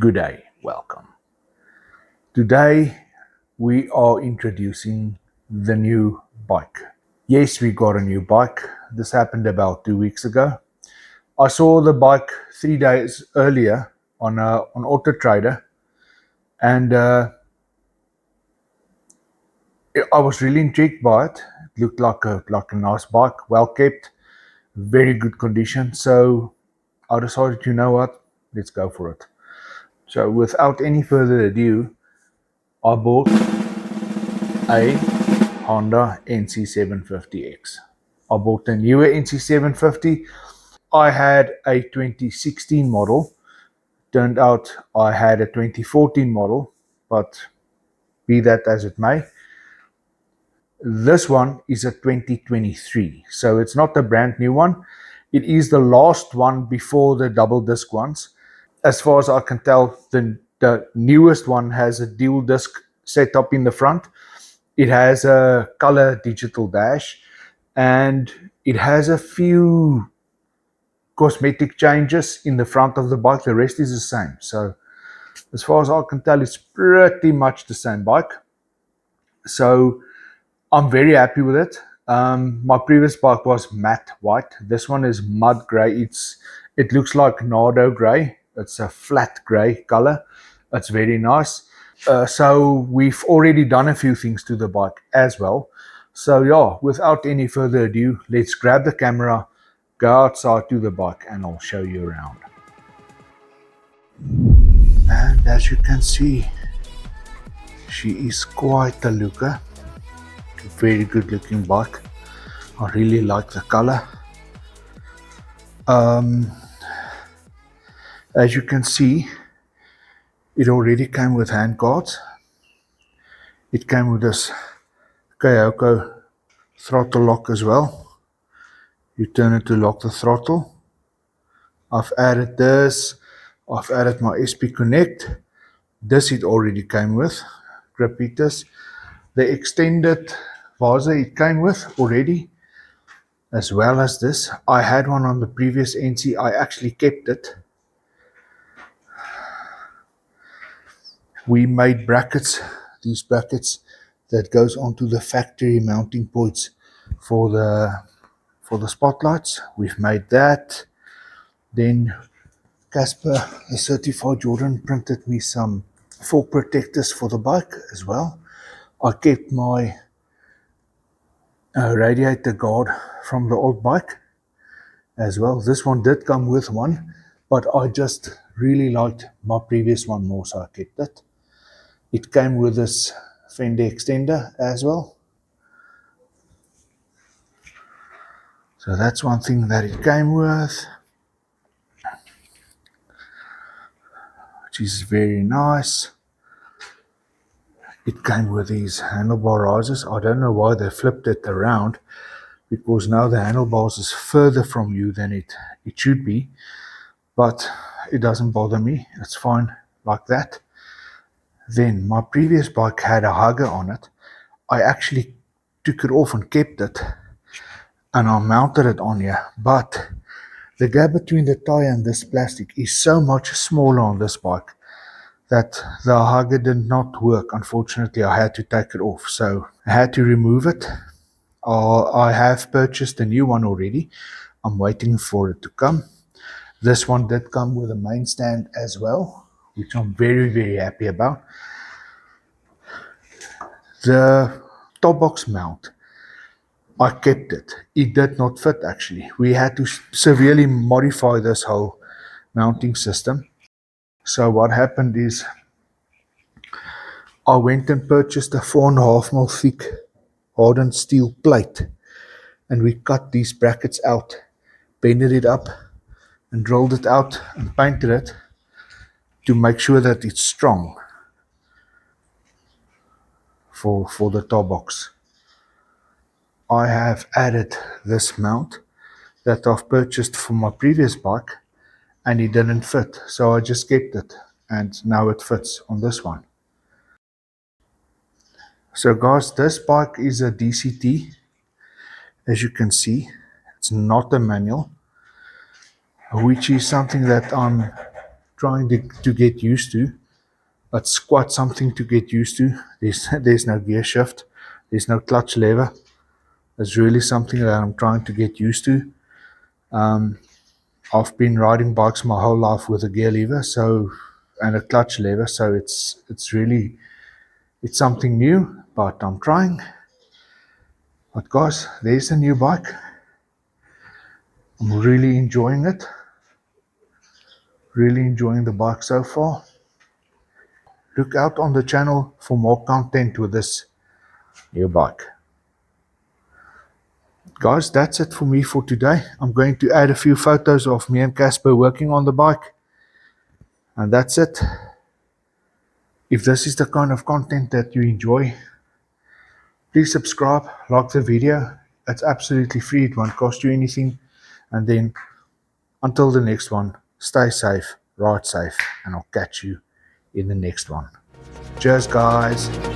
Good day, welcome. Today we are introducing the new bike. Yes, we got a new bike. This happened about 2 weeks ago. I saw the bike 3 days earlier on Auto Trader, and I was really intrigued by it. It looked like a nice bike, well kept, very good condition. So I decided, you know what, let's go for it. So without any further ado, I bought a Honda NC750X. I bought a newer NC750. I had a 2016 model. Turned out I had a 2014 model, but be that as it may, this one is a 2023. So it's not a brand new one. It is the last one before the double disc ones. As far as I can tell, the newest one has a dual disc setup in the front. It has a color digital dash, and it has a few cosmetic changes in the front of the bike. The rest is the same. So as far as I can tell, it's pretty much the same bike. So I'm very happy with it. My previous bike was matte white. This one is mud gray. It looks like Nardo gray. It's a flat gray color. It's very nice. So we've already done a few things to the bike as well. So yeah, without any further ado, let's grab the camera, go outside to the bike, and I'll show you around. And as you can see, she is quite a looker. Very good looking bike. I really like the color. As you can see, it already came with hand guards. It came with this Kayoko throttle lock as well. You turn it to lock the throttle. I've added this. I've added my SP Connect. This it already came with. Grip heaters. The extended visor it came with already, as well as this. I had one on the previous NC. I actually kept it. We made brackets, these brackets that goes onto the factory mounting points for the spotlights. We've made that. Then Casper, the certified Jordan, printed me some fork protectors for the bike as well. I kept my radiator guard from the old bike as well. This one did come with one, but I just really liked my previous one more, so I kept it. It came with this fender extender as well. So that's one thing that it came with, which is very nice. It came with these handlebar risers. I don't know why they flipped it around, because now the handlebars is further from you than it should be, but it doesn't bother me. It's fine like that. Then my previous bike had a hugger on it. I actually took it off and kept it, and I mounted it on here, but the gap between the tire and this plastic is so much smaller on this bike that the hugger did not work. Unfortunately, I had to take it off, so I had to remove it. I have purchased a new one already. I'm waiting for it to come. This one did come with a main stand as well, which I'm very, very happy about. The top box mount, I kept it. It did not fit actually. We had to severely modify this whole mounting system. So what happened is I went and purchased a 4.5mm thick hardened steel plate, and we cut these brackets out, bended it up and drilled it out and painted it to make sure that it's strong for the top box. I have added this mount that I've purchased for my previous bike, and it didn't fit, so I just kept it, and now it fits on this one. So guys, this bike is a DCT. As you can see, it's not a manual, which is something that I'm trying to get used to. It's quite something to get used to. There's no gear shift, there's no clutch lever. It's really something that I'm trying to get used to. I've been riding bikes my whole life with a gear lever, and a clutch lever, so it's really something new, but I'm trying. But guys, there's a new bike. I'm really enjoying it. Really enjoying the bike so far. Look out on the channel for more content with this new bike. Guys, that's it for me for today. I'm going to add a few photos of me and Casper working on the bike. And that's it. If this is the kind of content that you enjoy, please subscribe, like the video. It's absolutely free, it won't cost you anything. And then until the next one, stay safe, ride safe, and I'll catch you in the next one. Cheers, guys.